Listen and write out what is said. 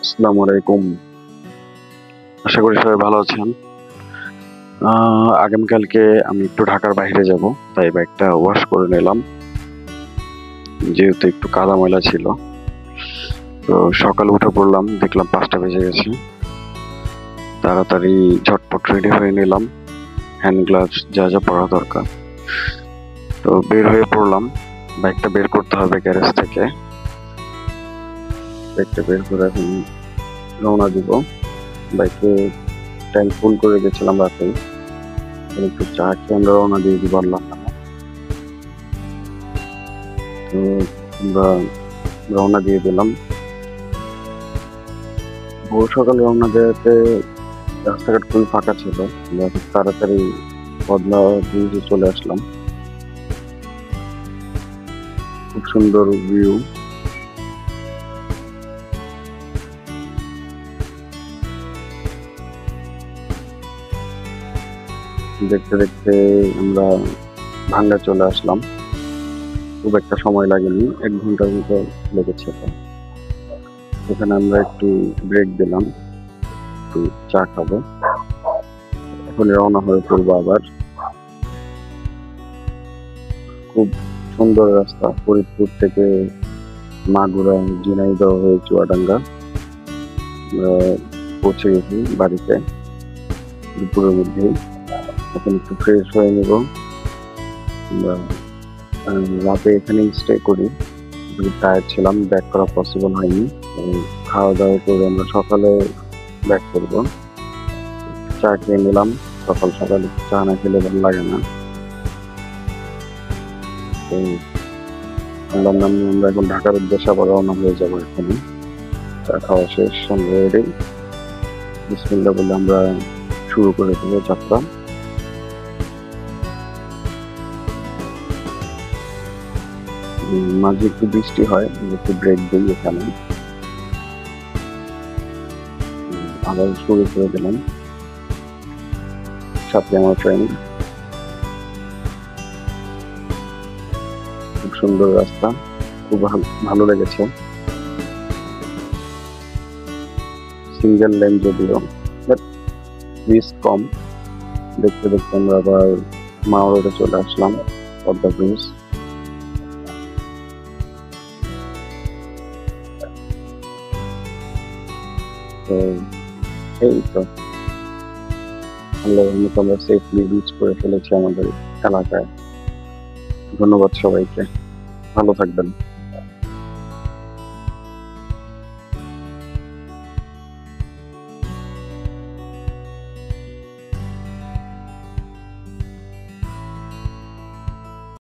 আসসালামু আলাইকুম। আশা করি সবাই ভালো আছেন। আগামীকালকে আমি একটু ঢাকার বাইরে যাব, তাই বাইকটা ওয়াশ করে নিলাম, যেহেতু একটু কাদা ময়লা ছিল। তো সকালে উঠে পড়লাম, দেখলাম 5টা বেজে গেছে। তাড়াতাড়ি ঝটপট রেডি হয়ে নিলাম, হ্যান্ড গ্লাভস যা যা পরা দরকার। তো বের হয়ে পড়লাম, বাইকটা বের করতে হবে গ্যারেজ থেকে। বাইকটা বের করে এখন রওনা দিব। বাইকে ট্যাঙ্ক ফুল করে গেছিলাম রাতেই, একটু চা খেয়ে আমরা রওনা দিয়ে পারলাম না। তো আমরা রওনা দিয়ে দিলাম। ভোর সকালে রওনা দেওয়াতে রাস্তাঘাট খুবই ফাঁকা ছিল, আমরা খুব তাড়াতাড়ি বদলা ব্রিজে চলে আসলাম। খুব সুন্দর ভিউ। দেখতে দেখতে আমরা ভাঙ্গা চলে আসলাম। খুব একটা সময় লাগেনি, 1 ঘন্টার মতো লেগেছে। এখানে আমরা একটু ব্রেক দিলাম, একটু চা খাবো, এখন রওনা হয়ে পড়বো আবার। খুব সুন্দর রাস্তা, ফরিদপুর থেকে মাগুরা, ঝিনাইদহ হয়ে চুয়াডাঙ্গা। আমরা পৌঁছে গেছি বাড়িতে দুপুরের মধ্যেই। এখন একটু ফ্রেশ হয়ে নেব। আমরা রাতে এখানেই স্টে করি, টায়ার্ড ছিলাম, ব্যাক করা পসিবল হয়নি। খাওয়া দাওয়া করে আমরা সকালে ব্যাক করবো। চা খেয়ে নিলাম, সকাল সকালে চা না খেলে ভালো লাগে না। তো আমরা এখন ঢাকার উদ্দেশ্যে আবার রওনা হয়ে যাবো। এখানে চা খাওয়া শেষ, আমরা রেডি। বিসমিল্লাহ বলে আমরা শুরু করে দেবো যাত্রা। মাঝে একটু বৃষ্টি হয়, একটু ব্রেক দিই এখানে, আবার শুরু করে দিলাম। সাথে আমার ফ্রেন্ড। খুব সুন্দর রাস্তা, খুব ভালো লেগেছে। সিঙ্গেল লেন যদিও, বাট রিস্ক কম। দেখতে দেখতে আমরা আবার মাওয়া চলে আসলাম, পদ্মা ব্রিজ। তো এই তো আমরা সেফলি রিচ করে ফেলেছি আমাদের এলাকায়। ধন্যবাদ সবাইকে, ভালো থাকবেন।